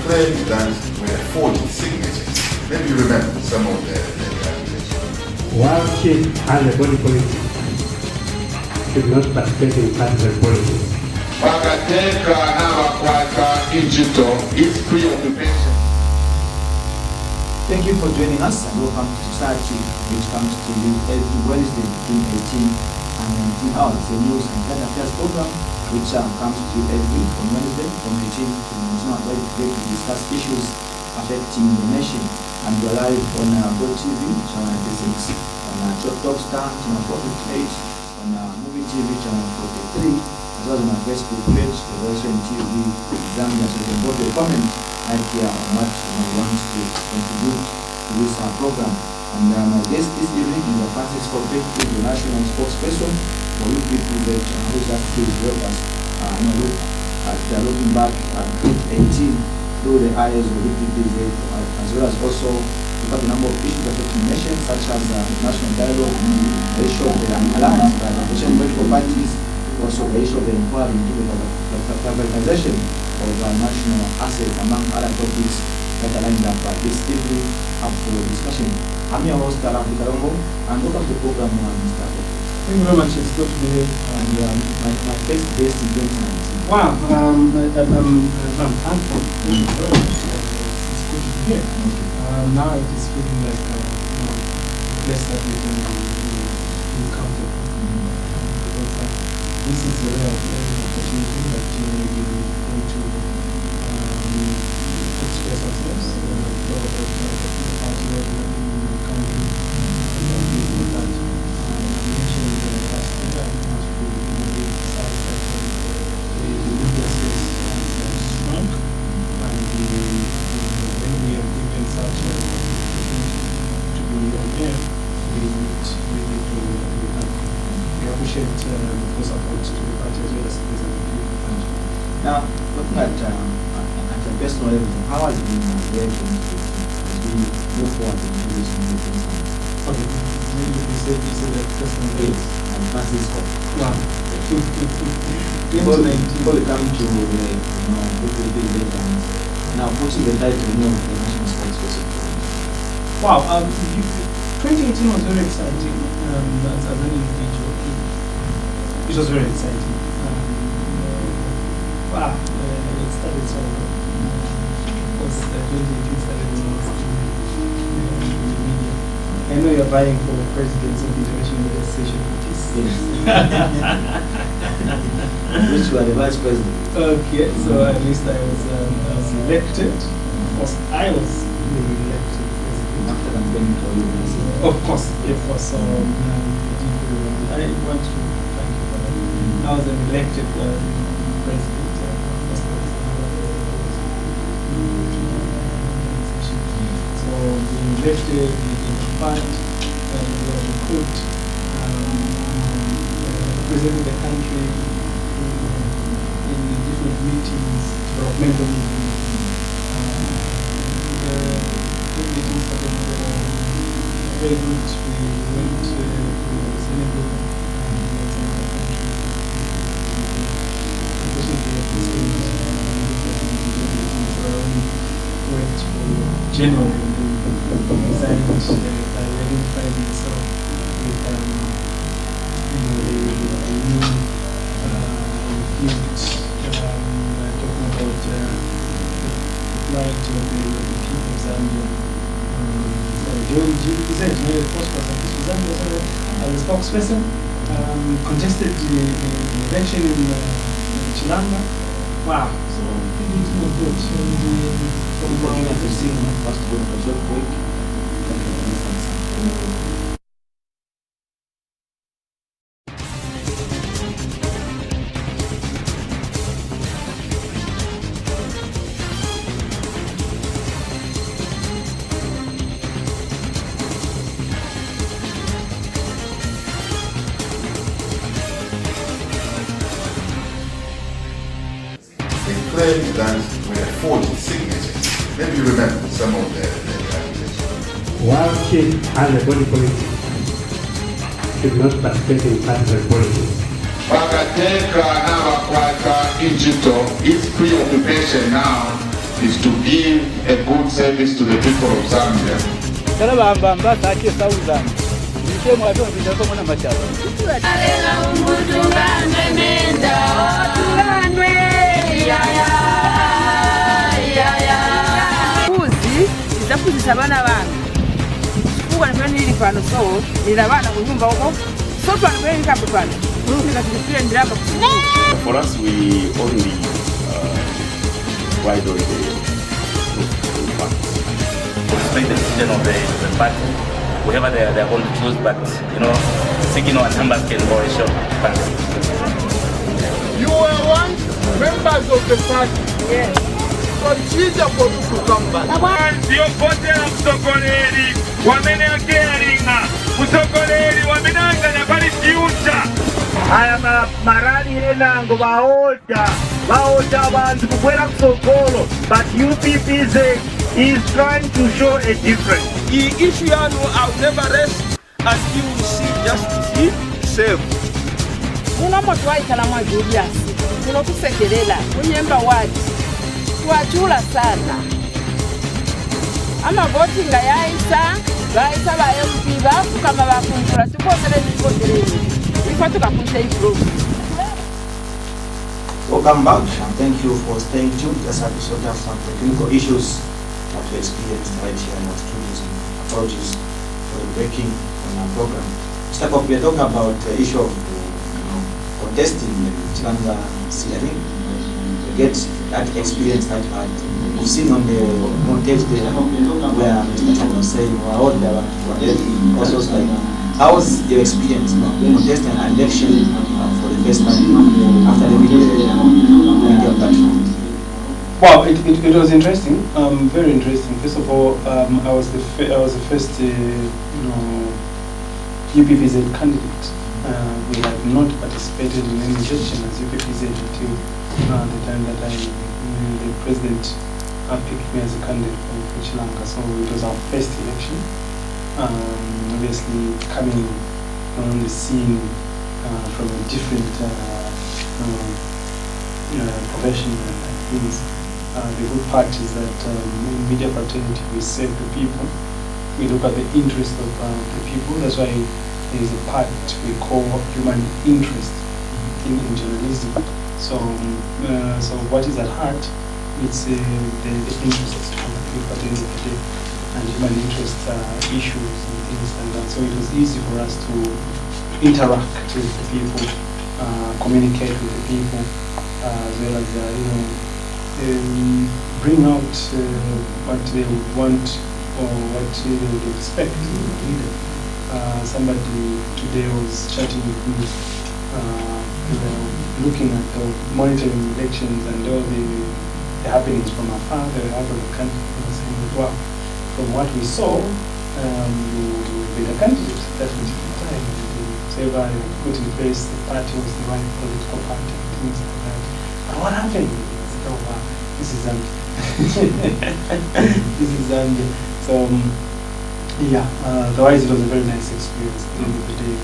claimed that were forged signatures. Maybe you remember some of the accusations. While chief has a body policy, should not participate in partisan politics. Pakateka n'abakwata Egypto is preoccupation. Thank you for joining us and welcome to Society, which comes to you every Wednesday between 18 and 19 hours. The news and current affairs program, which comes to you every week on Wednesday from 18 to 19 hours, where we discuss issues affecting the nation. And we're live on GoTV, channel 96, on Topstar, channel 458, on Movie TV, channel 43, as well as on our Facebook page, the also in TV, Zambia. So you can both comment right here on what you want to contribute to this program. And my guest this evening is Francis Kope, who is the national spokesperson for youth people that who is actually help us look at looking back at 2018 through the eyes of the youth people, as well as also look at the number of issues affecting the nation, such as national dialogue, the issue of the alliance by the political parties, also the issue of the inquiry into the privatization of national assets, among other topics that are lined up this evening up for discussion. I'm your host, Francis Kayombo, and welcome to the program, Mr. Kope. Thank you very much. It's good to be here. And my first guest in 2019. Wow, I'm thankful. It's good to be here. Now it is feeling like a place that we can encounter. Because this is a rare opportunity that we going to express ourselves about the party of the country and people that I mentioned last year. I want to emphasize that the media space is strong, and when we are given such an opportunity to be on air, we need really to appreciate the support to the party as well as the people. Now, looking at a personal level, how has it been there as we move forward into this new things? Okay, you said that personal level. Yes, and Francis Kope. Wow. Before we come to the events, now putting the title of the national spokesperson. Wow, 2018 was very exciting as an individual. It was very exciting. Wow, it started so because 2018 started when I was in the media. I know you're vying for the presidency of the International Media Association. Which were the vice president. Okay, so at least I was elected. I was really elected president. After campaigning for you. Of course. So I want to thank you for that. I was an elected president. So being elected, being fund, we could represent the country in different meetings, developmental meetings. The meetings started very good. We went to Senegal went for January and designed by identifying myself with the new field talking about the plight of the people of Zambia. He said, the spokesperson for Zambia as a spokesperson, contested the election in Chilanga. Wow, so it was good. So we're going to see first go for a short break. Claimed that were forged signatures. Maybe you remember some of the accusations. While chief has a body policy, should not participate in partisan politics. Pakateka n'abakwata Egypto is preoccupation now is to give a good service to the people of Zambia. Kuzisa abana bange kuba nili pano so nilabana kunyumba huko so pano kweli kapo pano nikatipia ndiraba. For us, we only ride on the facts. Respect the decision of the party. Whoever they are going to choose, but seeking our numbers can go a short. You were once members of the party. Yes. Consider for you to come back. Ndiyopotera musogoleri wameneakeringa musogoleri wamenanganya pali fyucha aya marali enango baoda abantu kubwera kusogolo, but UPPZ is trying to show a difference. The issue will never rest until we see justice served. Munomotwaikala mwa Julius munokusekelela kunyemba wati twachula sana amavoti nga yaisa baisa ba MP bafukama bakunkula tukotereni ifa tukakunsha improve. Welcome back and thank you for staying tuned. This episode has some technical issues that we experienced right here in our studios, and apologies for the breaking on our program. Mr. Kope, we are talking about the issue of contesting the Chilanza Ceiling. To get that experience that we've seen on the montage there, where Mr. Kope was saying, how was your experience contesting an election for the first time after the media platform? Well, it was interesting, very interesting. First of all, I was the first, UPPZ candidate. We had not participated in any election as UPPZ until the time that the president picked me as a candidate for Sri Lanka. So it was our first election. Obviously, coming on the scene from a different profession and things. The good part is that in media fraternity we serve the people. We look at the interest of the people. That's why there is a part we call human interest in journalism. So what is at heart? It's the interests of the people at the end of the day, and human interest issues and things like that. So it was easy for us to interact with the people, communicate with the people, as well as bring out what they would want or what they would expect in a leader. Somebody today was chatting with me, looking at the monitoring elections and all the happenings from afar. They were out of the country, saying, "Wow, from what we saw, you will be the candidate that particular time. Whatever you put in place, the party was the right political party, and things like that. But what happened? This is Zambia. This is Zambia." So, otherwise it was a very nice experience at the end of the day,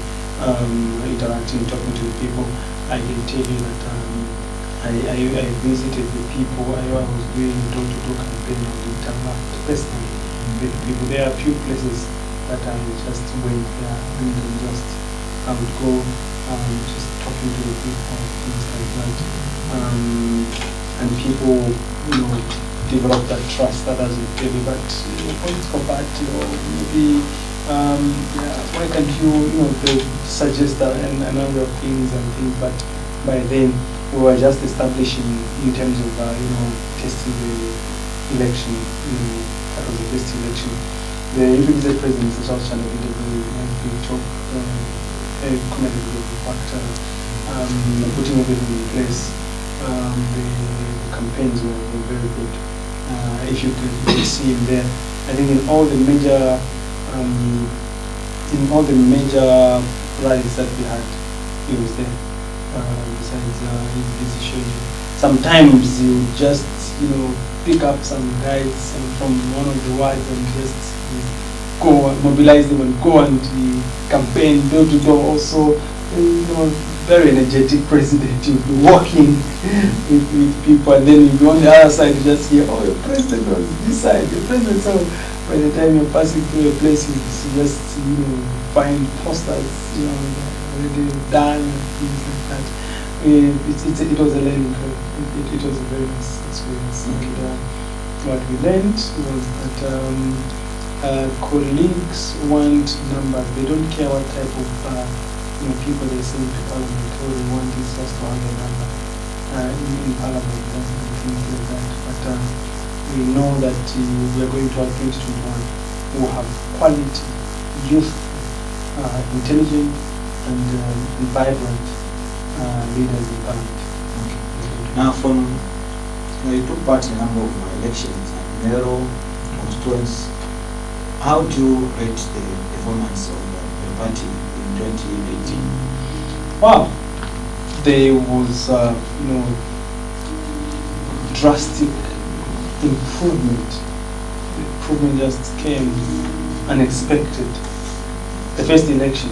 interacting, talking to the people. I can tell you that I visited the people. I was doing door-to-door campaign on the internet personally with people. There are a few places that I just went there and I would go just talking to the people, things like that. And people, develop that trust that as you tell you, but political party or maybe why can't you they suggest a number of things and things, but by then we were just establishing in terms of testing the election, that was the best election. The UPPZ president is also an we talk commented on the fact putting everything in place. The campaigns were very good. If you could see him there, I think in all the major rallies that we had, he was there. Besides his busy schedule, sometimes you just pick up some guys from one of the wards and just go mobilize them and go and campaign door to door. Also, very energetic president. You'll be walking with people, and then you'll be on the other side, you just hear, oh, your president was this side, your president. So by the time you're passing through a place, you just, find posters, already done, and things like that. It was a learning curve. It was a very nice experience. And what we learned was that colleagues want numbers. They don't care what type of people they send to Parliament. All they want is just to have a number in Parliament and things like that. But we know that we are going to have 2021 who have quality, youth, intelligent, and vibrant leaders in Parliament. Okay. Now, you took part in a number of elections at mayoral, constituents. How do you rate the performance of the party in 2018? Wow, there was drastic improvement. The improvement just came unexpected. The first election,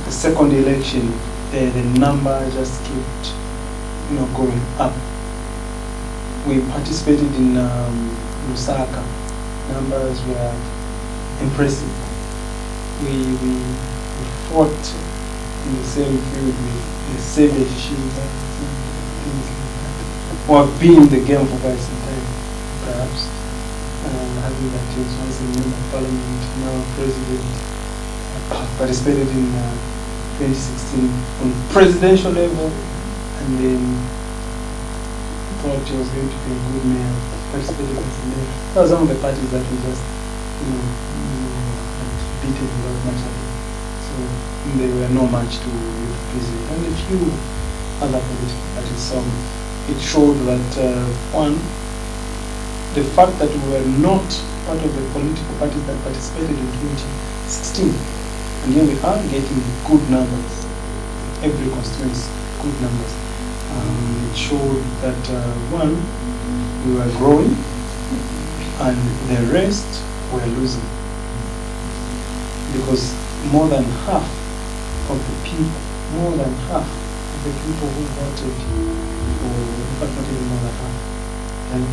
the second election, the number just kept going up. We participated in Lusaka. Numbers were impressive. We fought in the same field with the savage Shiva, things like that. Or been in the game for quite some time, perhaps. Having that he was once a member of Parliament, now President. Participated in 2016 on presidential level, and then thought he was going to be a good mayor. Participated as a mayor. That was one of the parties that we just had beaten without much ado. So they were no match to youth president and a few other political parties. So it showed that one, the fact that we were not part of the political parties that participated in 2016, and here we are getting good numbers, every constituency, good numbers. It showed that one, we were growing, and the rest were losing. Because more than half of the people who voted, or in fact not even more than half, and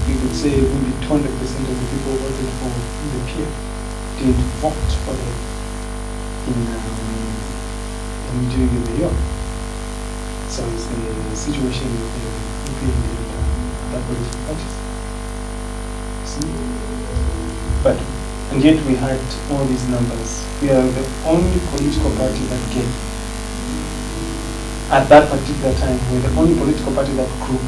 we could say maybe 200% of the people who voted for the peer did vote for them during the year. So it's the situation with the UPN and other political parties. See? And yet we had all these numbers. We are the only political party that gave. At that particular time, we were the only political party that grew.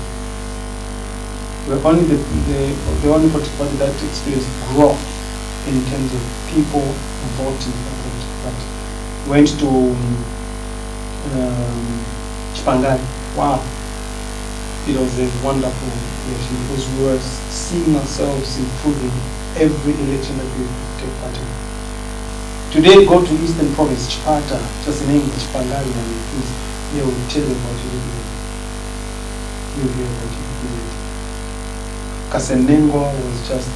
We were only the only political party that experienced growth in terms of people voting for the political party. Went to Chipangani. Wow. It was a wonderful election because we were seeing ourselves improving every election that we take part in. Today, go to Eastern Province, Chipata, just the name of Chipangani, and they will tell you about it. You'll hear about it. Kasenengo was just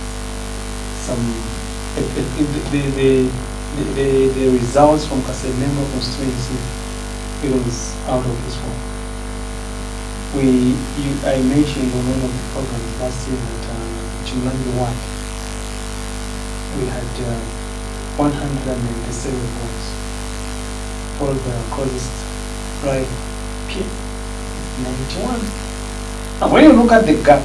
the results from Kasenengo constituency, it was out of this world. I mentioned on one of the programs last year that Chimlangi 1, we had 197 votes, followed by our closest rival, P 91. And when you look at the gap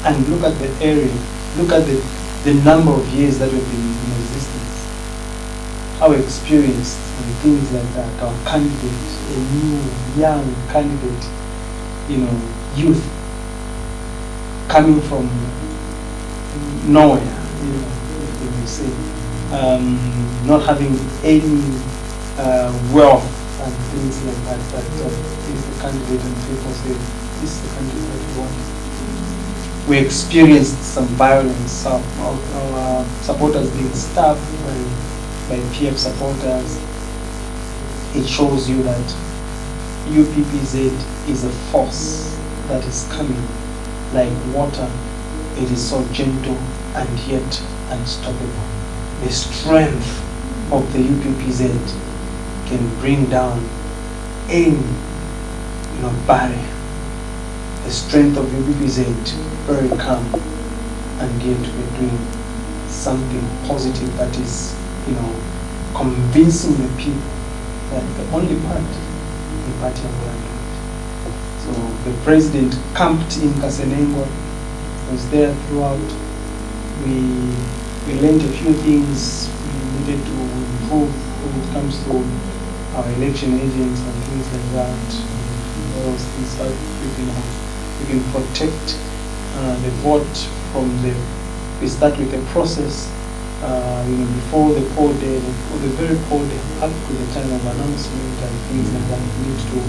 and look at the area, look at the number of years that we've been in existence, our experience and things like that, our candidate, a new, young candidate, youth, coming from nowhere, you say, not having any wealth and things like that, but is the candidate, and people say, this is the candidate that we want. We experienced some violence, our supporters being stabbed by PF supporters. It shows you that UPPZ is a force that is coming like water. It is so gentle and yet unstoppable. The strength of the UPPZ can bring down any barrier. The strength of UBBZ, very calm, and yet we're doing something positive that is, convincing the people that the only part, the party of land. So the president camped in Kasenengwa, was there throughout. We learned a few things we needed to improve when it comes to our election agents and things like that. Those things that we can protect the vote from we start with the process, before the poll day, or the very poll day, up to the time of announcement and things like that. We need to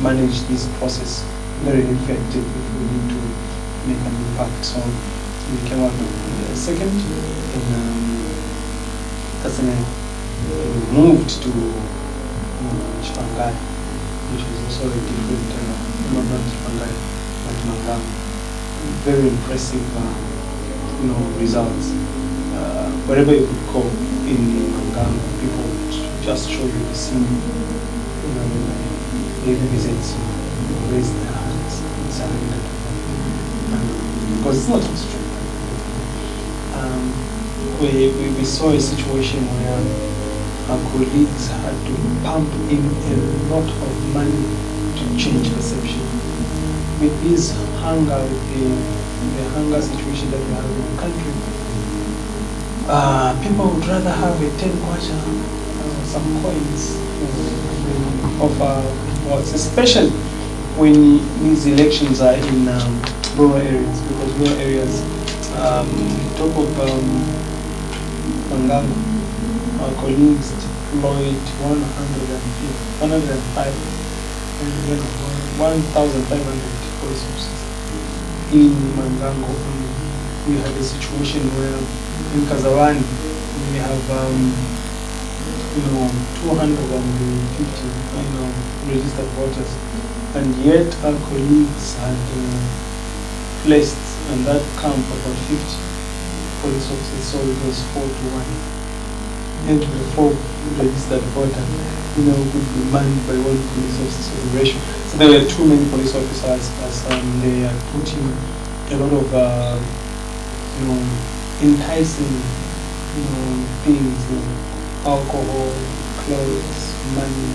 manage this process very effective if we need to make an impact. So we came out the second in Kasenengwa. We moved to Chipangai, which was also a different, not Chipangai, but Mangamu. Very impressive, results. Wherever you could go in Mangamu, people would just show you the scene. They visits, raise their hands, because it's not just true. We saw a situation where our colleagues had to pump in a lot of money to change perception. With this hunger, with the hunger situation that we have in the country, people would rather have a 10 kwacha, some coins, of votes, especially when these elections are in rural areas, because rural areas, top of Mangamu, our colleagues deployed 105,500 police officers in Mangango. We had a situation where in Kazawani we have 250 registered voters, and yet our colleagues had placed in that camp about 50 police officers, so it was 4 to 1. Every 4 registered voter, could be manned by 1 police officer ratio. So there were too many police officers, as they are putting a lot of, enticing, things, alcohol, clothes, money,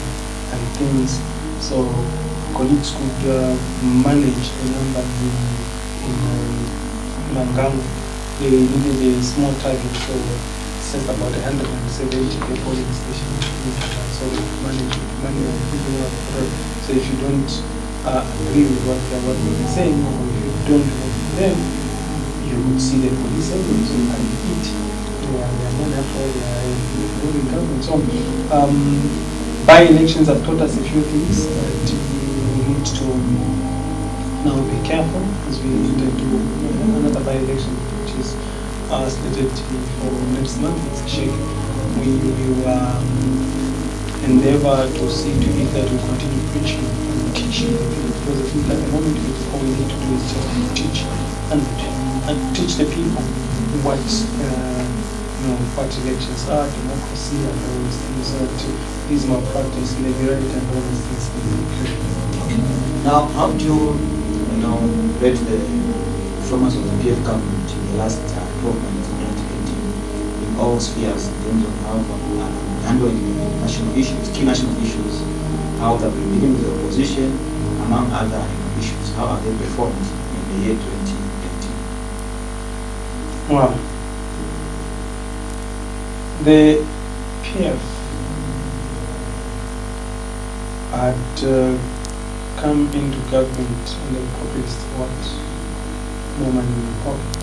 and things. So colleagues could manage the numbers in Mangamu. They needed a small target, so set about 170 polling stations. So manage people. So if you don't agree with what they're saying, or if you don't vote for them, you would see the police everywhere, so you can eat. They are not after all, they are voting government. So by-elections have taught us a few things that we need to now be careful as we enter into another by-election, which is slated for next month. It's a shake. We will endeavor to see to it that we continue preaching and teaching the people, because I think at the moment all we need to do is just teach and teach the people what elections are, democracy, and all those things. That these malpractice, legality, and all those things. Now, how do you rate the performance of the PF government in the last 12 months in 2018 in all spheres, in terms of how handling national issues, key national issues, how they've been dealing with the opposition, among other issues? How are they performed in the year 2018? Well, the PF had come into government and they promised more money in the pocket,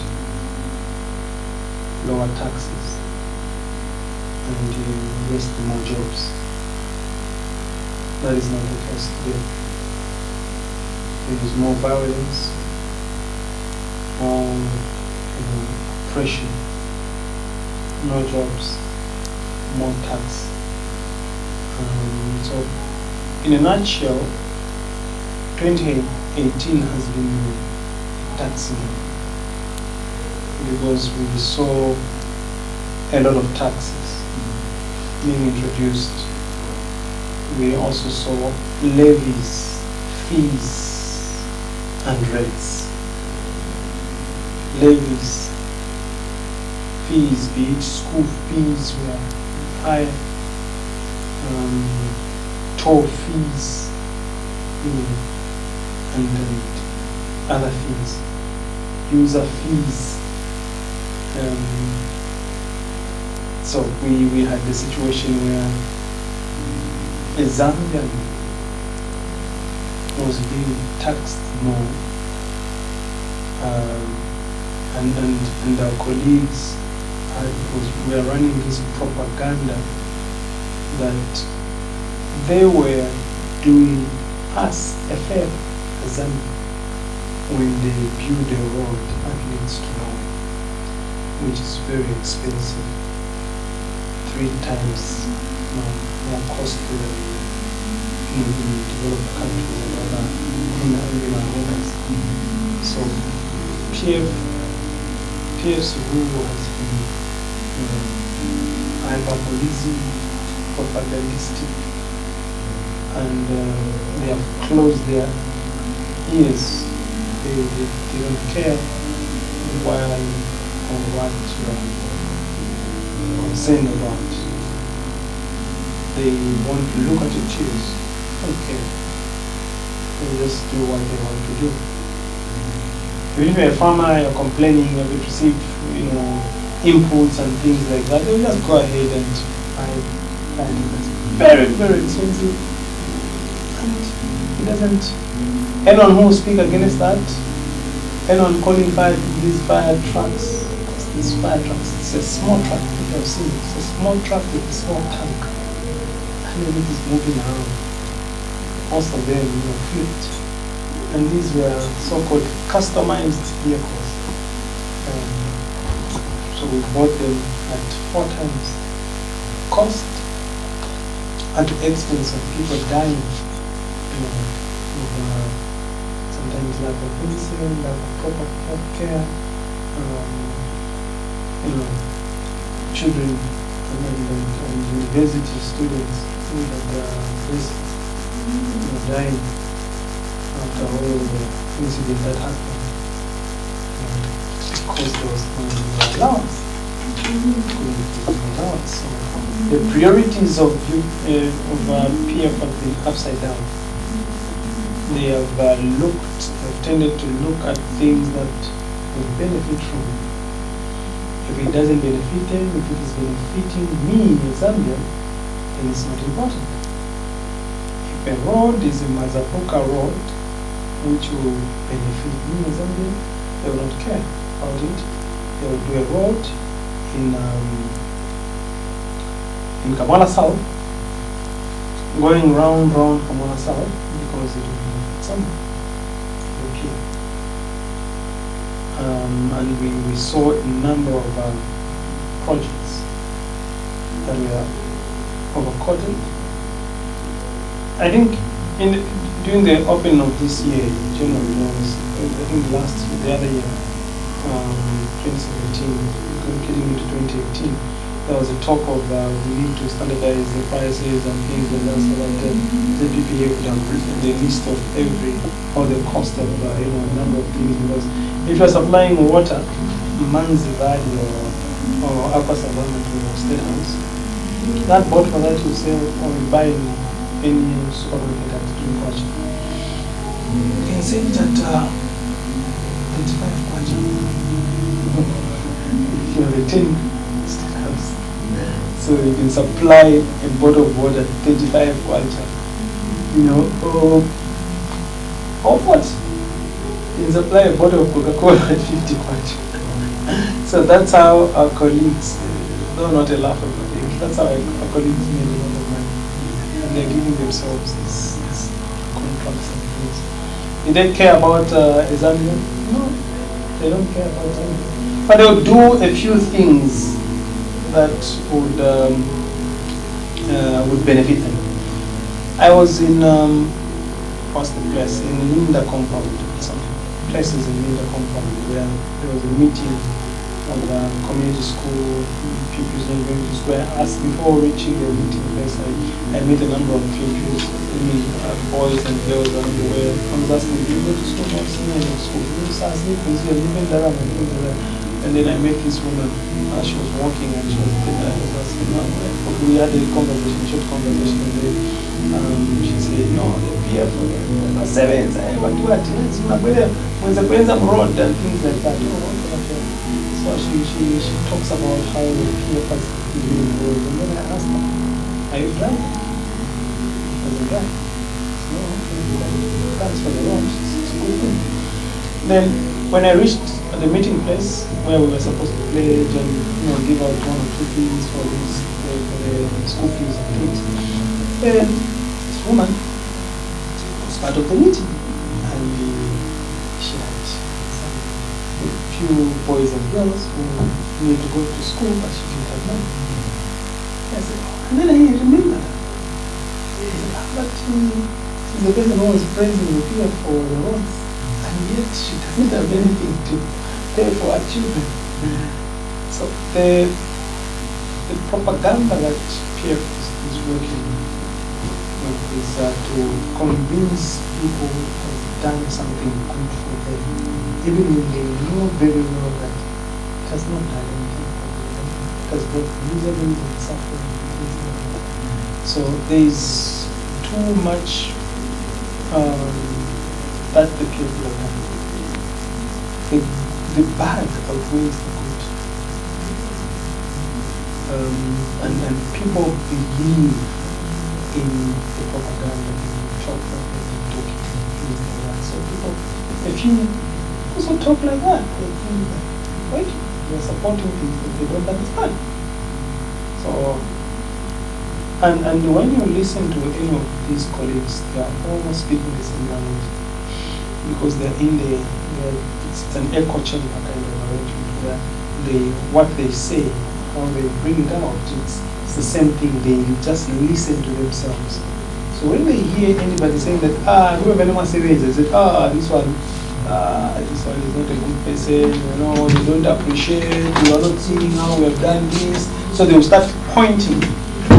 lower taxes, and yes, more jobs. That is not the case today. There is more violence, more oppression, no jobs, more tax. So, in a nutshell, 2018 has been taxing, because we saw a lot of taxes being introduced, we also saw levies, fees, and rates. Levies, fees, be it school fees were higher, toll fees, and other fees, user fees. So we had the situation where a Zambian was being taxed more, and our colleagues were running this propaganda that they were doing us a favor, Zambia, when they build a road that leads to nowhere, which is very expensive, 3 times more costly than in developed countries and other in others. So PFs who has been hyperbolism, propagandistic, and they have closed their ears. They don't care why or what you are concerned about. They want to look at your tears. Okay. They just do what they want to do. Even if you're a farmer, you're complaining, you have received, inputs and things like that, they'll just go ahead and buy it. Very, very expensive. And it doesn't. Anyone who will speak against that, anyone calling these fire trucks, it's a small truck, if you've seen it. It's a small truck with a small tank. And it is moving around. Most of them flipped. And these were so-called customized vehicles. So we bought them at 4 times cost, at the expense of people dying, sometimes lack of medicine, lack of proper health care, children and university students who had dying after all the incident that happened, because there was no allowance. So the priorities of PF have been upside down. They have tended to look at things that would benefit from it. If it doesn't benefit them, if it is benefiting me in Zambia, then it's not important. If a road is a Mazapoka road, which will benefit me in Zambia, they will not care about it. They will do a road in Kamala South, going round Kamala South, because it will benefit someone. Okay. And we saw a number of projects that were overquoted. I think during the opening of this year, January, I think the other year, 2017, getting into 2018, there was a talk of we need to standardize the prices and things like that, so that the PPA would have the list of all the cost of a number of things. Because if you're supplying water, Manzi Valley or Aqua Savannah to State House, that bottle that you sell or you buy in any supermarket at drink water, you can sell it at 25 kwacha. If you have a 10 State House, so you can supply a bottle of water at 35 kwacha. Or what? You can supply a bottle of Coca-Cola at 50 kwacha. So that's how our colleagues, though not a laugh of thing, that's how our colleagues made a lot of money. And they're giving themselves these contracts and things. Did they care about Zambia? No, they don't care about Zambia. But they'll do a few things that would benefit them. I was in, what's the place? In Linda compound. Some places in Linda compound where there was a meeting from the community school, pupils not going to school. I asked before reaching the meeting place, I met a number of pupils, boys and girls around the way. I was asking, do you go to school? No, I'm not school. And then I met this woman. She was walking and she was asking, we had a conversation, short conversation, and then she said, no, the PF for the sevens, but what? When the Brenzam road and things like that. So she talks about how the PF has been involved. And then I asked her, are you driving? I was right. No, thanks for the road. It's a good thing. Then when I reached the meeting place where we were supposed to pledge and give out 1 or 2 things for the school fees and things, and this woman was part of the meeting, and she had some few boys and girls who need to go to school, but she didn't have money. I said, oh. And then I remembered her. But she's the person who was praising the peer for the roads, and yet she doesn't have anything to pay for our children. So the propaganda that PF is working with is to convince people have done something good for them, even when they know very well that it has not done anything for them, because they've miserable and suffering. So there is too much that the people have done. The bad outweighs the good. And people believe in the propaganda, in chocolate, in talking, things like that. So people, if you also talk like that, they think that, right, you're supporting things that they don't understand. So, and when you listen to any of these colleagues, they are almost speaking the same language, because they're in it's an echo chamber kind of arrangement where what they say, how they bring it out, it's the same thing. They just listen to themselves. So when they hear anybody saying that, whoever anyone says this, they say, this one is not a good person, they don't appreciate, you are not seeing how we have done this. So they will start pointing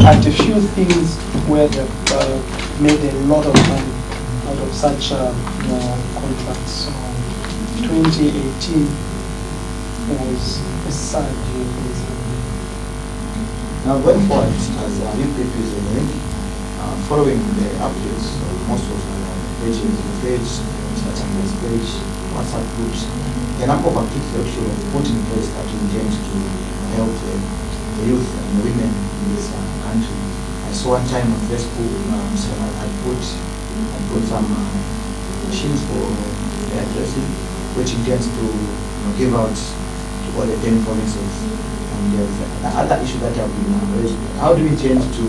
at a few things where they've made a lot of money out of such contracts. So 2018 was a sad year for this. Now going forward, as UPPs following the updates of most of the pages, the page, Instagram page, WhatsApp groups, a number of activities that you have put in place that intend to help the youth and the women in this country. I saw one time on Facebook, I put some machines for hairdressing, which intends to give out to all the 10 provinces. And there's another issue that have been raised. How do we intend to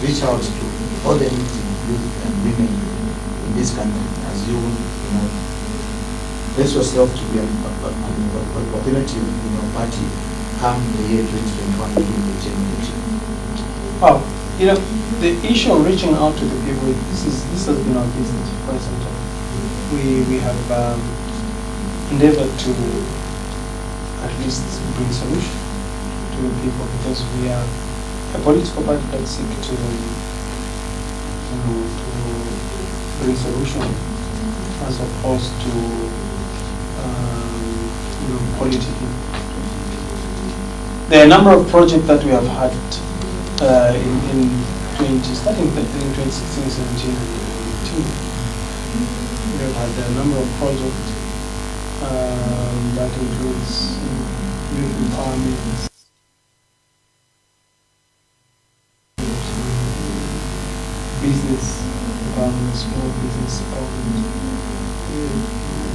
reach out to all the youth and women in this country as you place yourself to be an alternative party come the year 2021 during the general election? Oh, the issue of reaching out to the people, this has been our business for quite some time. We have endeavored to at least bring solution to the people, because we are a political party that seek to bring solution as opposed to politicking. There are a number of projects that we have had starting in 2016, 17, and 18. We have had a number of projects that includes youth empowerment, business empowerment, small business empowerment,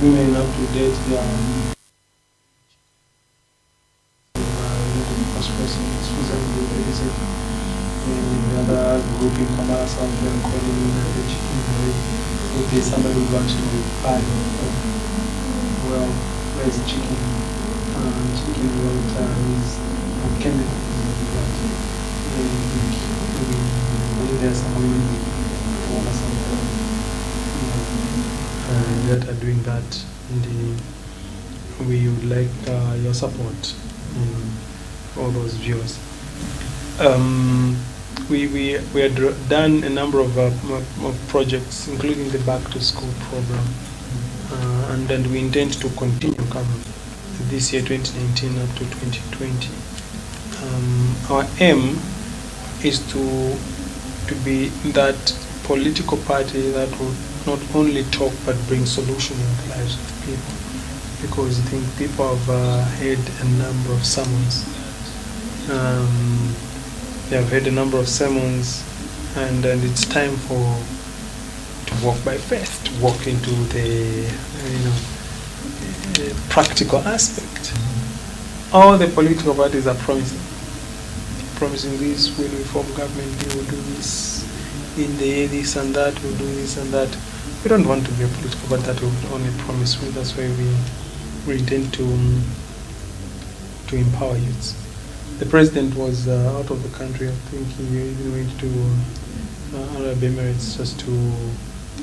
women up to date, their the other group in Kamala South, they are calling the chicken bread. If there's somebody who wants to buy, well, where's the chicken? Chicken is chemical. Maybe there's some women that are doing that, and we would like your support all those views. We had done a number of projects, including the Back to School program, and then we intend to continue this year, 2019 up to 2020. Our aim is to be that political party that will not only talk but bring solution in the lives of the people, because I think people have heard a number of sermons. They have heard a number of sermons, and it's time to walk by faith, to walk into the practical aspect. All the political parties are promising this: when we form government, we will do this, in the year this and that, we'll do this and that. We don't want to be a political party that will only promise. That's why we intend to empower youths. The president was out of the country. I think he even went to Arab Emirates just to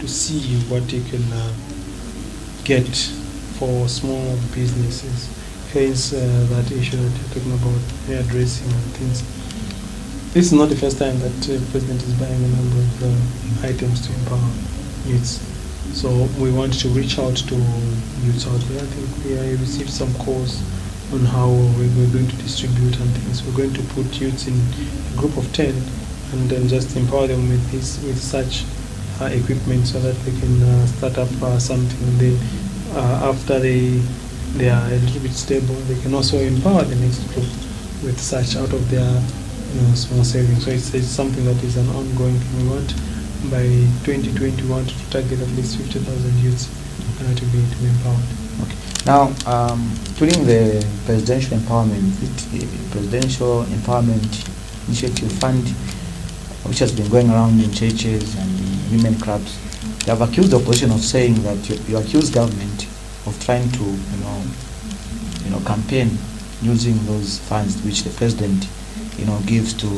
see what he can get for small businesses. Hence that issue that you're talking about, hairdressing and things. This is not the first time that the president is buying a number of items to empower youths. So we want to reach out to youths out there. I think we received some calls on how we're going to distribute and things. We're going to put youths in a group of 10 and then just empower them with such equipment so that they can start up something. And then after they are a little bit stable, they can also empower the next group with such out of their small savings. So it's something that is an ongoing thing. We want by 2020 we want to target at least 50,000 youths to be empowered. Okay. Now, during the Presidential Empowerment Initiative Fund, which has been going around in churches and women clubs, they have accused the opposition of saying that you accuse government of trying to, campaign using those funds which the president, gives to,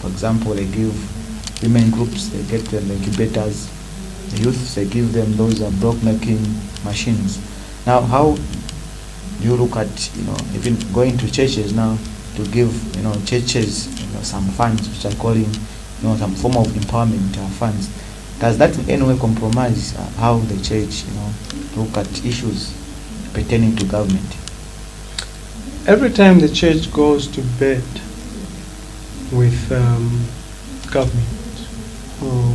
for example, they give women groups, they get them the incubators, the youth, they give them those block making machines. Now, how do you look at, even going to churches now to give, churches, some funds which are calling, some form of empowerment funds? Does that in any way compromise how the church, look at issues pertaining to government? Every time the church goes to bed with government or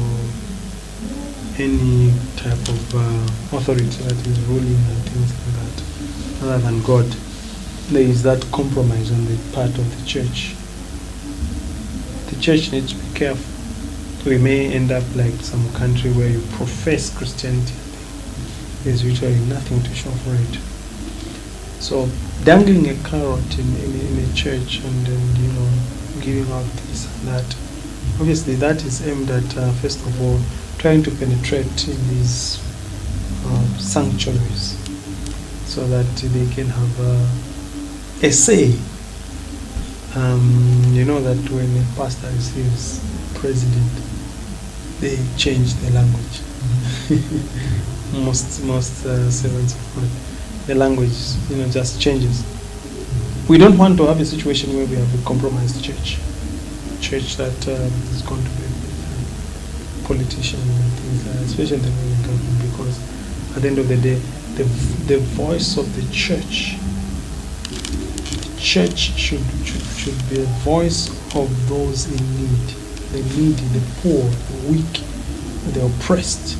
any type of authority that is ruling and things like that, other than God, there is that compromise on the part of the church. The church needs to be careful. We may end up like some country where you profess Christianity. There's usually nothing to show for it. So dangling a carrot in a church and then, giving out this and that, obviously that is aimed at, first of all, trying to penetrate in these sanctuaries so that they can have a say. That when a pastor receives president, they change the language. most servants of God, the language just changes. We don't want to have a situation where we have a compromised church that is going to be politicians and things like that, especially the ruling government, because at the end of the day, the voice of the church should be a voice of those in need, the needy, the poor, the weak, the oppressed.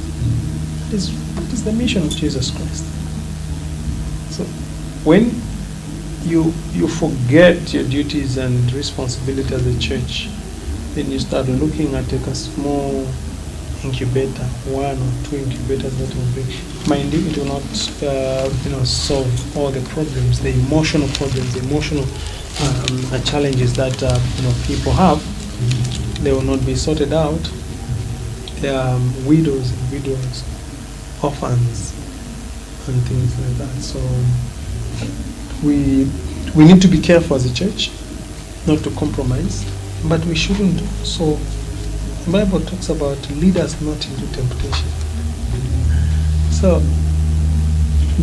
That is the mission of Jesus Christ. So when you forget your duties and responsibility as a church, then you start looking at a small incubator, 1 or 2 incubators that will bring. Mind you, it will not solve all the problems, the emotional problems, the emotional challenges that people have. They will not be sorted out. There are widows and widows, orphans, and things like that. So we need to be careful as a church, not to compromise, but we shouldn't. So the Bible talks about lead us not into temptation. So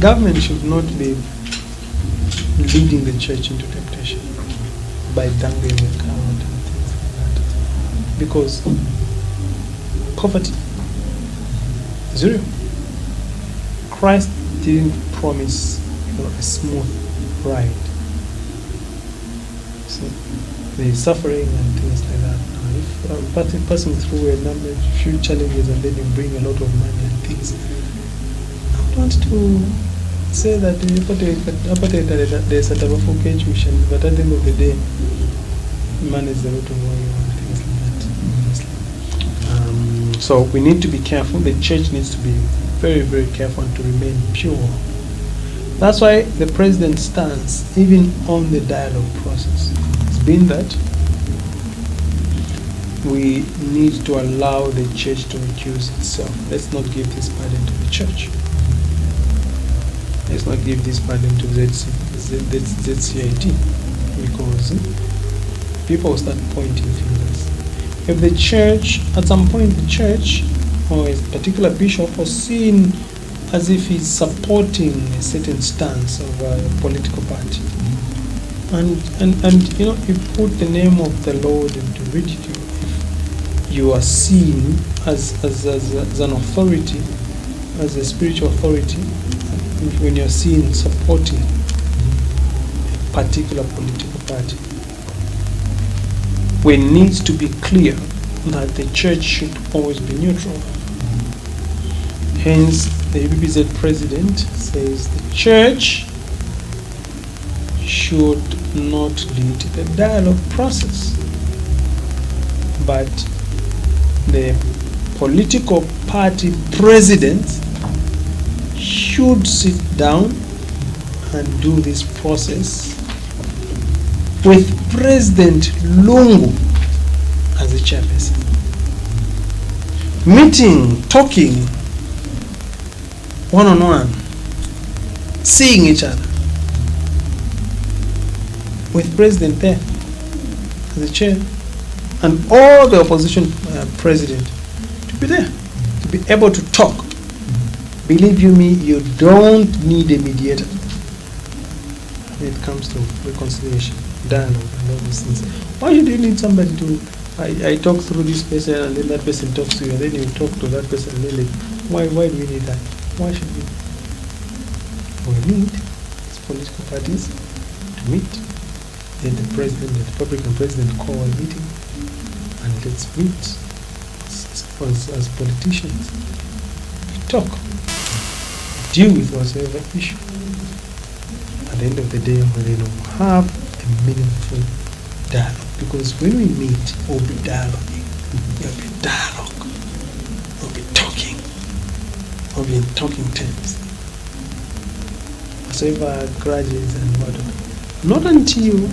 government should not be leading the church into temptation by dangling the cloud and things like that. Because poverty is real. Christ didn't promise a smooth ride. So there's suffering and things like that. Now, if passing through a few challenges and then you bring a lot of money and things, I would want to say that there's a type of education, but at the end of the day, money is the root of all you want, things like that. So we need to be careful. The church needs to be very, very careful and to remain pure. That's why the president stands even on the dialogue process. It's been that we need to allow the church to recuse itself. Let's not give this burden to the church. Let's not give this burden to ZCIT, because people will start pointing fingers. If the church, at some point the church or a particular bishop was seen as if he's supporting a certain stance of a political party, and you know, you put the name of the Lord into ridicule, if you are seen as an authority, as a spiritual authority, when you're seen supporting a particular political party. We need to be clear that the church should always be neutral. Hence, the UPPZ president says the church should not lead the dialogue process, but the political party president should sit down and do this process with President Lungu as the chairperson. Meeting, talking, one-on-one, seeing each other, with President there as the chair, and all the opposition president to be there, to be able to talk. Believe you me, you don't need a mediator when it comes to reconciliation, dialogue, and all these things. Why should you need somebody to, I talk through this person and then that person talks to you and then you talk to that person and then why do we need that? Why should we? We need these political parties to meet. Then the president, the Republican president, call a meeting and let's meet as politicians. We talk, deal with whatever issue. At the end of the day, we will have a meaningful dialogue. Because when we meet, we'll be dialoguing. We'll be dialogue. We'll be talking. We'll be in talking terms. Whatever grudges and whatever. Not until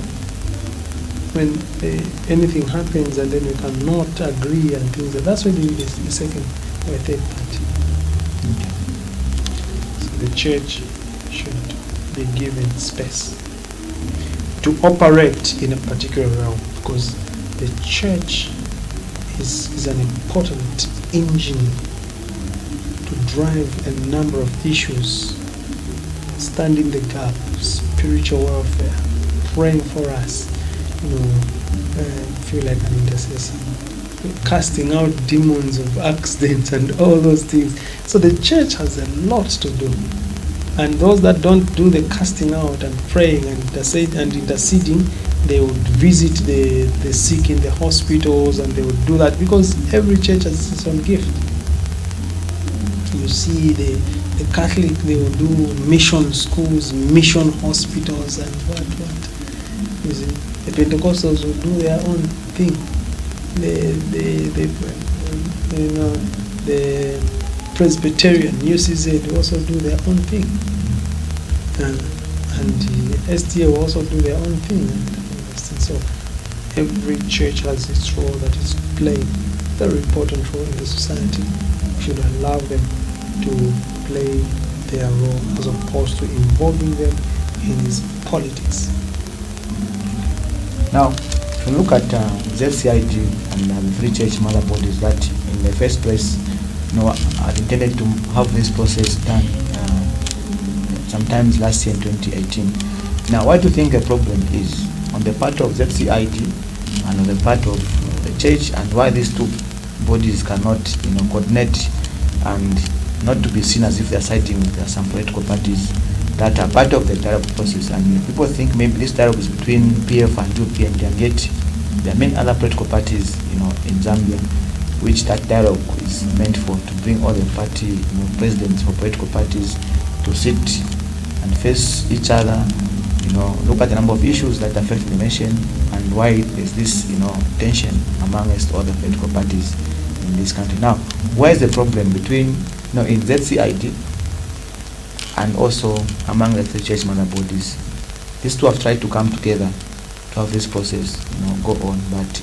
when anything happens and then we cannot agree and things like that. That's when we need the second or third party. So the church should be given space to operate in a particular realm, because the church is an important engine to drive a number of issues, standing the gap, spiritual welfare, praying for us, feel like an intercessor, casting out demons of accidents and all those things. So the church has a lot to do. And those that don't do the casting out and praying and interceding, they would visit the sick in the hospitals, and they would do that because every church has its own gift. You see the Catholic, they will do mission schools, mission hospitals, and what. You see, the Pentecostals will do their own thing. The Presbyterian, UCZ also do their own thing, and the STA will also do their own thing. So every church has its role that is playing, very important role in the society. We should allow them to play their role as opposed to involving them in this politics. Now, if you look at ZCIT and the Free Church mother bodies that in the first place are intended to have this process done sometimes last year in 2018. Now, what do you think the problem is on the part of ZCID and on the part of the church, and why these two bodies cannot, coordinate and not to be seen as if they are siding with some political parties that are part of the dialogue process? And people think maybe this dialogue is between PF and UPND, and yet there are many other political parties, in Zambia, which that dialogue is meant for, to bring all the party, presidents for political parties to sit and face each other, look at the number of issues that affect the nation, and why there's this, tension amongst all the political parties in this country. Now, where is the problem between, in ZCID and also among the three church mother bodies? These two have tried to come together to have this process, go on, but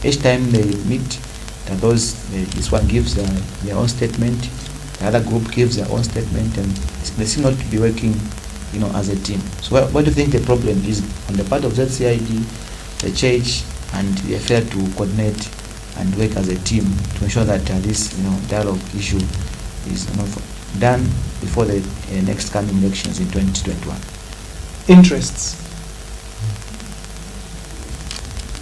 each time they meet, this one gives their own statement, the other group gives their own statement, and they seem not to be working, as a team. So what do you think the problem is on the part of ZCID, the church, and the affair to coordinate and work as a team to ensure that this, dialogue issue is done before the next coming elections in 2021? Interests.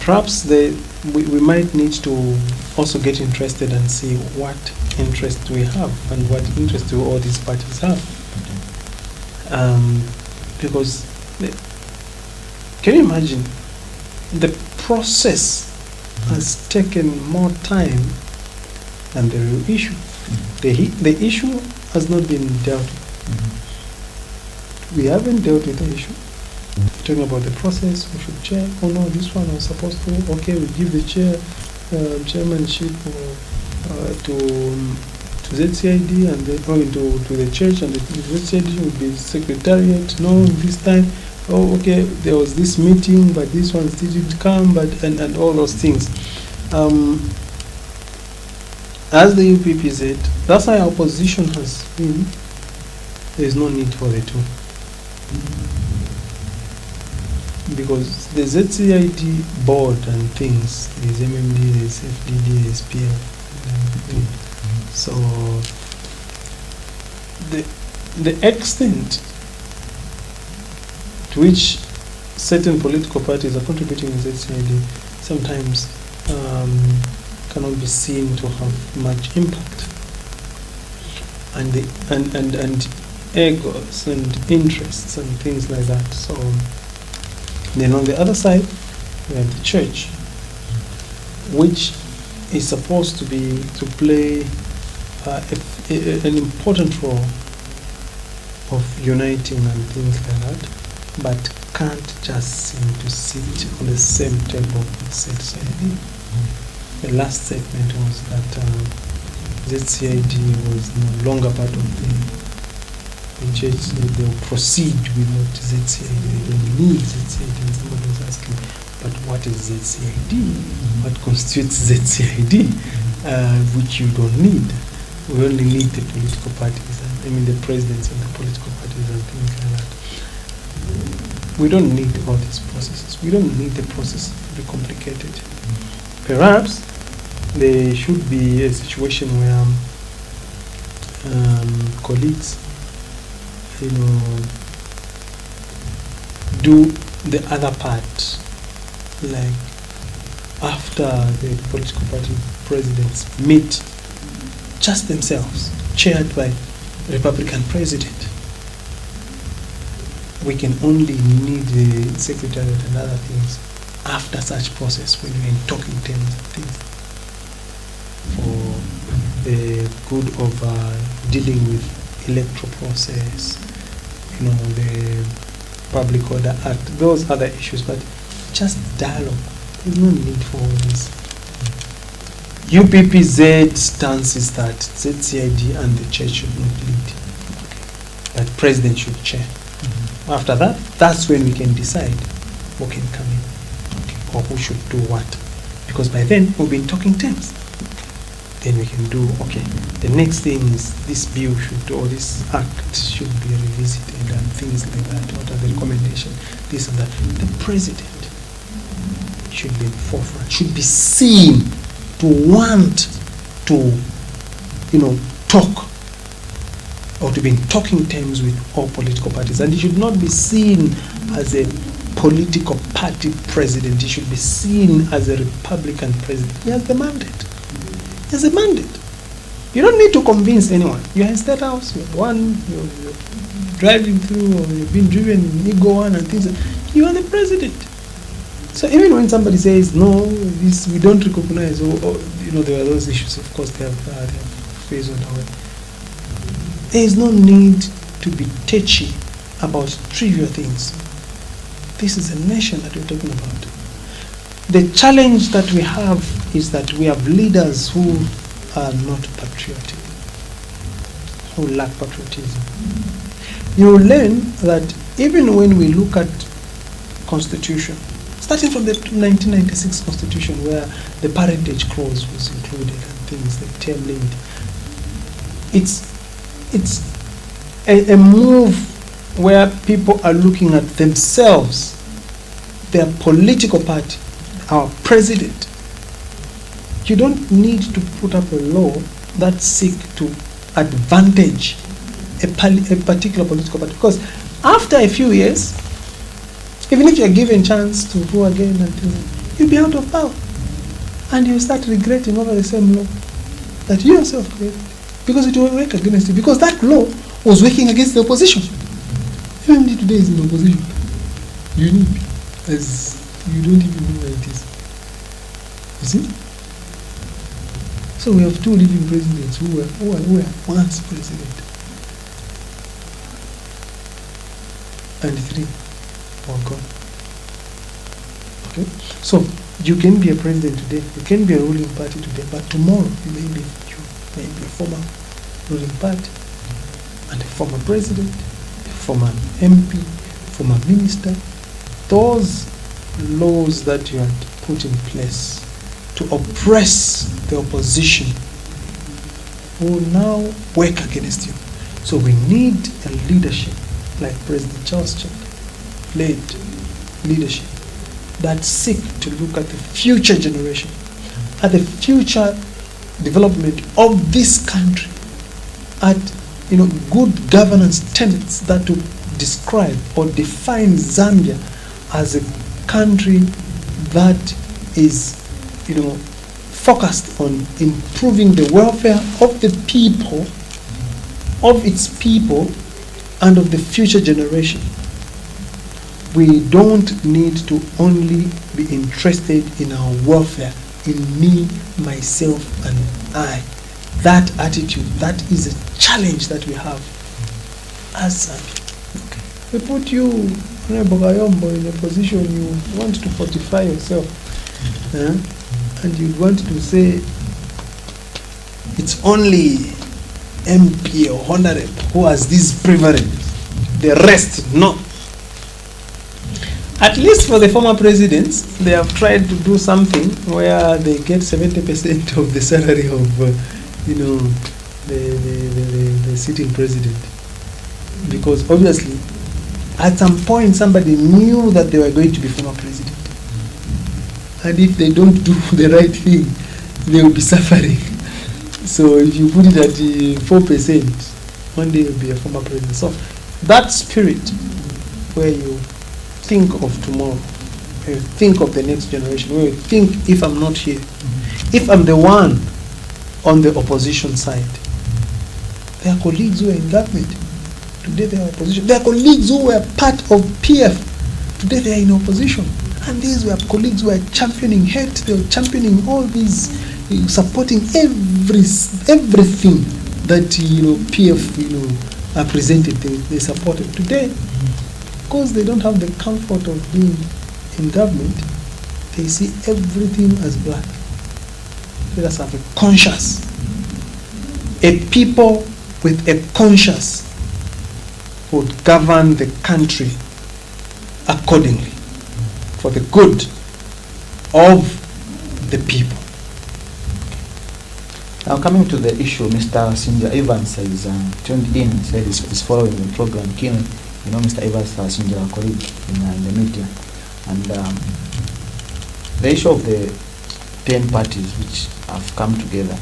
Perhaps we might need to also get interested and see what interest we have and what interest do all these parties have. Because can you imagine, the process has taken more time than the real issue. The issue has not been dealt with. We haven't dealt with the issue. Talking about the process, we should check. Oh no, this one was supposed to. Okay, we give the chairmanship to ZCID, and then to the church, and the ZCID will be secretariat. No, this time. Oh, okay, there was this meeting, but this one didn't come. But and all those things. As the UPP said, that's why our position has been: there is no need for the two. Because the ZCID board and things, there's MMD, there's FDD, there's PF. So the extent to which certain political parties are contributing in ZCID sometimes cannot be seen to have much impact. And egos and interests and things like that. So then on the other side, we have the church, which is supposed to play an important role of uniting and things like that, but can't just seem to sit on the same table with ZCID. The last statement was that ZCID was no longer part of the church, so they will proceed with what ZCID. They don't need ZCID. And somebody was asking, but what is ZCID? What constitutes ZCID? Which you don't need. We only need the political parties, the presidents and the political parties and things like that. We don't need all these processes. We don't need the process to be complicated. Perhaps there should be a situation where colleagues, do the other part, like after the political party presidents meet just themselves, chaired by the Republican president. We can only need the secretariat and other things after such process, when we're in talking terms and things, for the good of dealing with electoral process, the Public Order Act, those other issues, but just dialogue. There's no need for all this. UPPZ stance is that ZCID and the church should not lead, but president should chair. After that, that's when we can decide who can come in, or who should do what. Because by then, we'll be in talking terms. Then we can do, the next thing is this bill should, or this act should be revisited and things like that. What are the recommendations? This and that. The president should be in forefront, should be seen to want to, talk or to be in talking terms with all political parties. And he should not be seen as a political party president. He should be seen as a Republican president. He has the mandate. He has a mandate. You don't need to convince anyone. You're in State House, you're driving through, or you've been driven in Ego One and things. You are the president. So even when somebody says, no, this we don't recognize, or there are those issues, of course, they have phased on away. There is no need to be touchy about trivial things. This is a nation that we're talking about. The challenge that we have is that we have leaders who are not patriotic, who lack patriotism. You will learn that even when we look at Constitution, starting from the 1996 Constitution, where the parentage clause was included and things, the term limit, it's a move where people are looking at themselves, their political party, our president. You don't need to put up a law that seeks to advantage a particular political party, because after a few years, even if you're given chance to go again and things, you'll be out of power, and you start regretting over the same law that you yourself created, because it will work against you, because that law was working against the opposition. Even today is in opposition. Unique, as you don't even know where it is. You see? So we have two living presidents who were once president, and three were gone. Okay? So you can be a president today, you can be a ruling party today, but tomorrow you may be a former ruling party, and a former president, a former MP, former minister. Those laws that you had put in place to oppress the opposition will now work against you. So we need a leadership like President Charles Chak led leadership that seek to look at the future generation, at the future development of this country, at good governance tenets that will describe or define Zambia as a country that is focused on improving the welfare of the people, of its people, and of the future generation. We don't need to only be interested in our welfare, in me, myself, and I. That attitude, that is a challenge that we have as Zambia. We put you, Honorable Kayombo, in a position you want to fortify yourself. And you want to say it's only MP or honorable who has this privilege, the rest no. At least for the former presidents, they have tried to do something where they get 70% of the salary of the sitting president, because obviously at some point somebody knew that they were going to be former president. And if they don't do the right thing, they will be suffering. So if you put it at 4%, one day you'll be a former president. So that spirit where you think of tomorrow, where you think of the next generation, where you think, if I'm not here, if I'm the one on the opposition side, there are colleagues who are in government, today they are opposition. There are colleagues who were part of PF, today they are in opposition. And these were colleagues who were championing hate, they were championing all these, supporting everything that PF are presented, they supported. Today, because they don't have the comfort of being in government, they see everything as black. Let us have a conscience. A people with a conscience would govern the country accordingly, for the good of the people. Now coming to the issue, Mr. Sinja Evans is tuned in, said he's following the program keenly. Mr. Evans is Sinja, a colleague in the media. And the issue of the 10 parties which have come together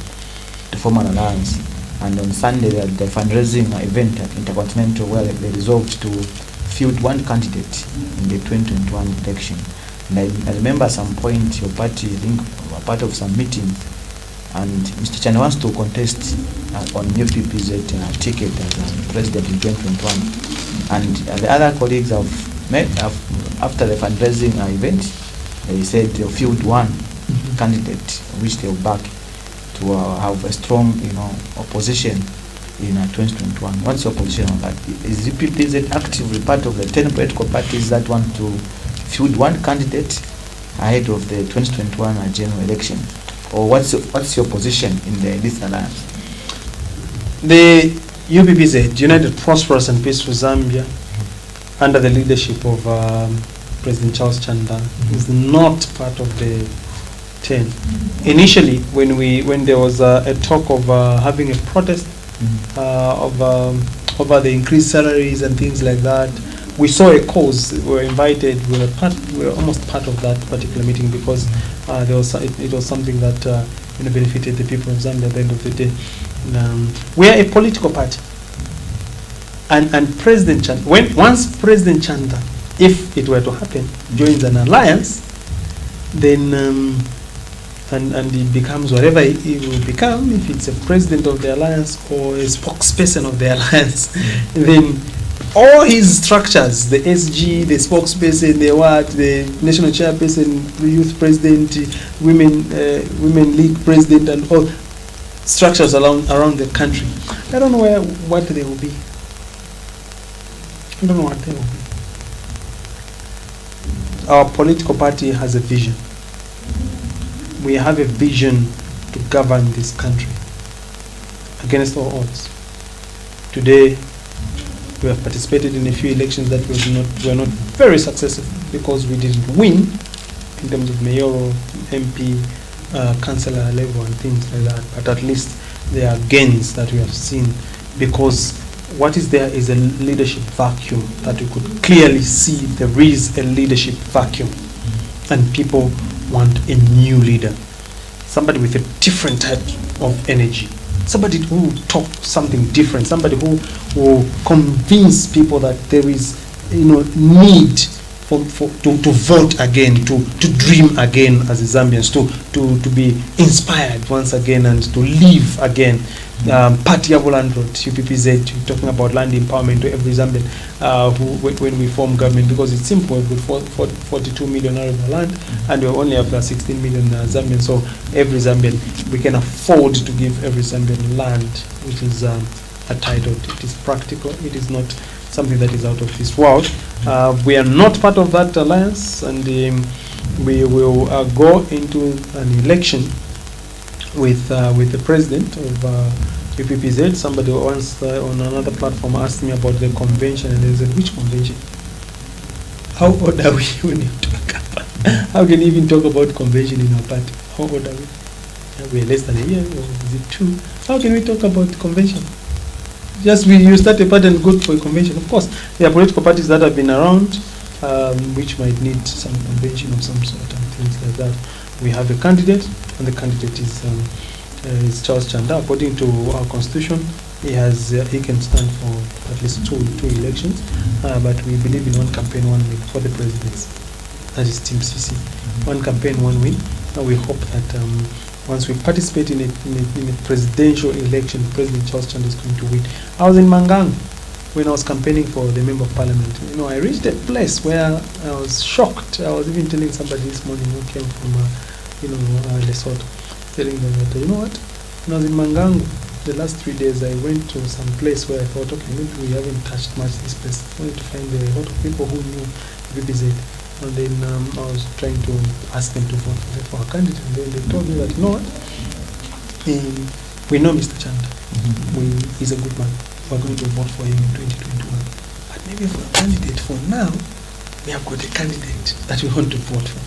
to form an alliance And on Sunday, the fundraising event at Intercontinental, where they resolved to field one candidate in the 2021 election. And I remember at some point your party, I think, were part of some meetings, and Mr. Chanda wants to contest on UPP's ticket as president in 2021. And the other colleagues have met after the fundraising event. They said they'll field one candidate which they'll back to have a strong, opposition in 2021. What's your position on that? Is UPPZ actively part of the 10 political parties that want to field one candidate ahead of the 2021 general election? Or what's your position in this alliance? The UPPZ, United Prosperous and Peaceful Zambia, under the leadership of President Charles Chanda, is not part of the 10. Initially, when there was a talk of having a protest over the increased salaries and things like that, we saw a cause. We were invited. We were almost part of that particular meeting because it was something that benefited the people of Zambia at the end of the day. We are a political party, and President Chanda, once President Chanda, if it were to happen, joins an alliance, then and he becomes whatever he will become, if it's a president of the alliance or a spokesperson of the alliance, then all his structures, the SG, the spokesperson, the national chairperson, the youth president, women league president, and all structures around the country, I don't know what they will be. I don't know what they will be. Our political party has a vision. We have a vision to govern this country against all odds. Today, we have participated in a few elections that were not very successful because we didn't win in terms of mayoral, MP, councillor level and things like that. But at least there are gains that we have seen, because what is there is a leadership vacuum that we could clearly see. There is a leadership vacuum, and people want a new leader, somebody with a different type of energy, somebody who will talk something different, somebody who will convince people that there is need to vote again, to dream again as Zambians, to be inspired once again and to live again. Party of landlord, UPPZ, talking about land empowerment to every Zambian when we form government, because it's simple. We've got 42 million arable land and we only have 16 million Zambians. So every Zambian, we can afford to give every Zambian land which is a title. It is practical. It is not something that is out of this world. We are not part of that alliance, and we will go into an election with the president of UPPZ. Somebody once on another platform asked me about the convention, and they said, which convention? How old are we when you talk about? How can you even talk about convention in our party? How old are we? We are less than a year, or is it 2? How can we talk about convention? Just you start a party and go for a convention. Of course, there are political parties that have been around, which might need some convention of some sort and things like that. We have a candidate, and the candidate is Charles Chanda. According to our constitution, he can stand for at least two elections, but we believe in one campaign, one win for the presidency. That is Team CC. One campaign, one win. And we hope that once we participate in a presidential election, President Charles Chanda is going to win. I was in Mangang when I was campaigning for the Member of Parliament. I reached a place where I was shocked. I was even telling somebody this morning who came from Lesotho, telling them that, when I was in Mangang the last 3 days, I went to some place where I thought, okay, maybe we haven't touched much this place. I wanted to find a lot of people who knew VBZ. And then I was trying to ask them to vote for our candidate. And then they told me that, we know Mr. Chanda. He's a good man. We're going to vote for him in 2021. But maybe for a candidate, for now, we have got a candidate that we want to vote for.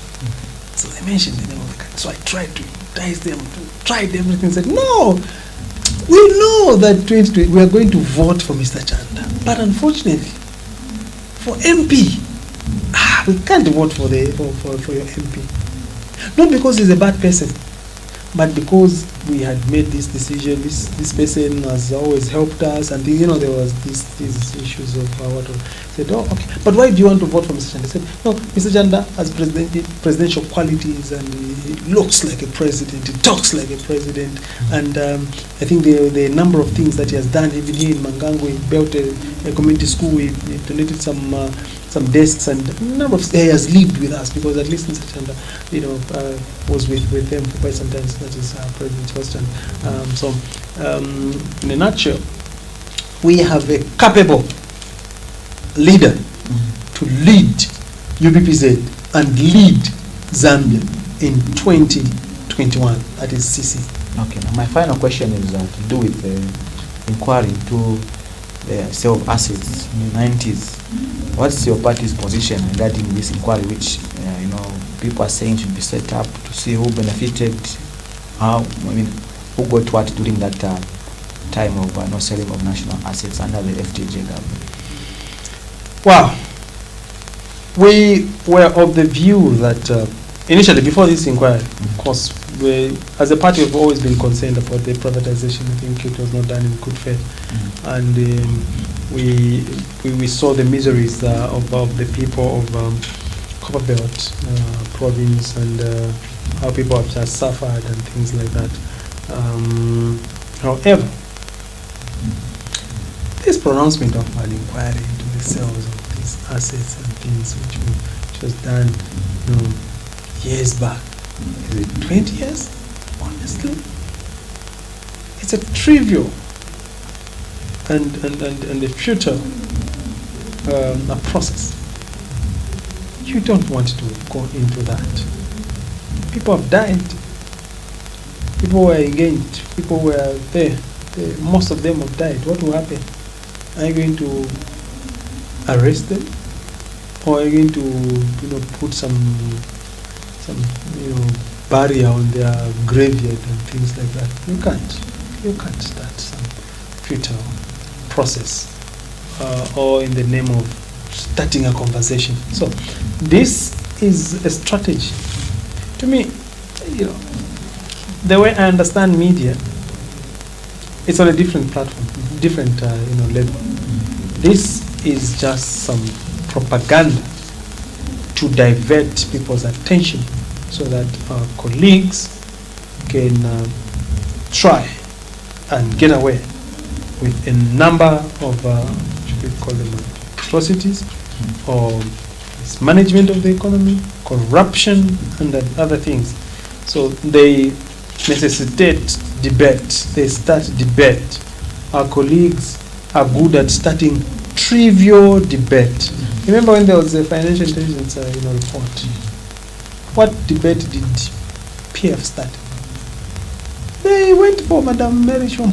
So they mentioned the name of the candidate. So I tried to entice them, tried everything, said, no, we know that we are going to vote for Mr. Chanda. But unfortunately, for MP, we can't vote for your MP. Not because he's a bad person, But because we had made this decision, this person has always helped us, and there was these issues of what said, oh, okay, but why do you want to vote for Mr. Chanda? I said, no, Mr. Chanda has presidential qualities, and he looks like a president, he talks like a president, and I think the number of things that he has done, even here in Mangango, he built a community school, he donated some desks, and a number of he has lived with us, because at least Mr. Chanda, was with them for quite some time. So that is President Western. In a nutshell, we have a capable leader to lead UPPZ and lead Zambia in 2021. That is CC. Okay. Now my final question is to do with the inquiry into the sale of assets in the 90s. What's your party's position regarding this inquiry, which people are saying should be set up to see who benefited, who got what during that time of no selling of national assets under the FTJ government? Wow. We were of the view that initially, before this inquiry, of course, we, as a party, have always been concerned about the privatization. I think it was not done in good faith, and we saw the miseries of the people of Copperbelt province, and how people have just suffered and things like that. However, this pronouncement of an inquiry into the sales of these assets and things which was done years back, is it 20 years? Honestly, it's a trivial and a futile a process. You don't want to go into that. People have died. People were engaged. People were there. Most of them have died. What will happen? Are you going to arrest them, or are you going to put some barrier on their graveyard and things like that? You can't start some futile process or in the name of starting a conversation. So this is a strategy. To me, the way I understand media, it's on a different platform, different level. This is just some propaganda to divert people's attention so that our colleagues can try and get away with a number of, should we call them atrocities, or mismanagement of the economy, corruption, and other things. So they necessitate debate. They start debate. Our colleagues are good at starting trivial debate. Remember when there was a financial intelligence report? What debate did PF start? They went for Madame Mary Shom.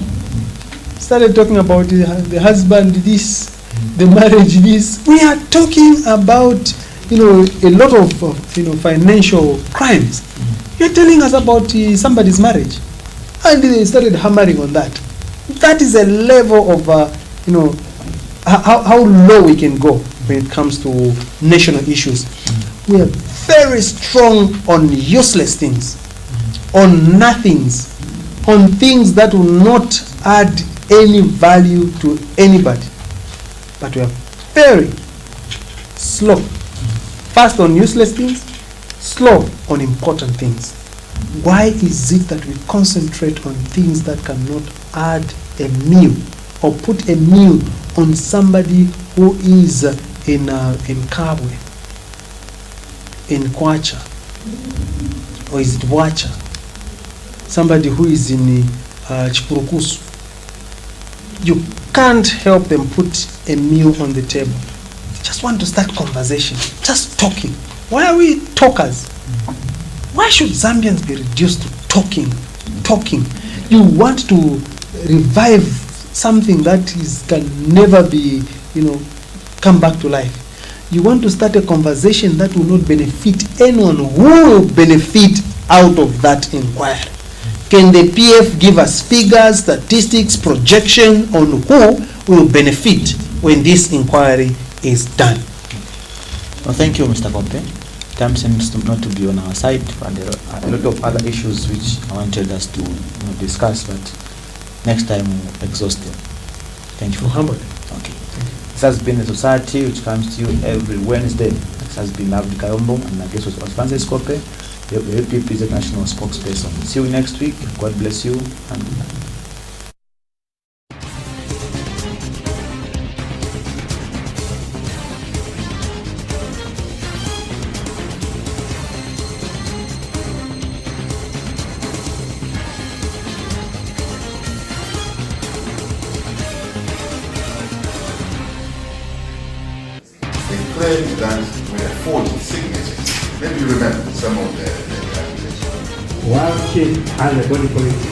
Started talking about the husband this, the marriage this. We are talking about a lot of financial crimes. You're telling us about somebody's marriage, and they started hammering on that. That is a level of how low we can go when it comes to national issues. We are very strong on useless things, on nothings, on things that will not add any value to anybody. But we are very slow, fast on useless things, slow on important things. Why is it that we concentrate on things that cannot add a meal or put a meal on somebody who is in Kabwe, in Kwacha, or is it Wacha? Somebody who is in Chipurukusu. You can't help them put a meal on the table. They just want to start conversation, just talking. Why are we talkers? Why should Zambians be reduced to talking? You want to revive something that can never be, come back to life. You want to start a conversation that will not benefit anyone. Who will benefit out of that inquiry? Can the PF give us figures, statistics, projection on who will benefit when this inquiry is done? Well, thank you, Mr. Kope. time seems not to be on our side, and there are a lot of other issues which I wanted us to discuss, but next time we'll exhaust them. Thank you. Muhammad. Okay. This has been the society which comes to you every Wednesday. This has been Kayombo, and my guest was Francis Kope, the UPP's national spokesperson. See you next week. God bless you, and good night. They claim that we have forged signatures. Maybe you remember some of the accusations. While chief has a body politic,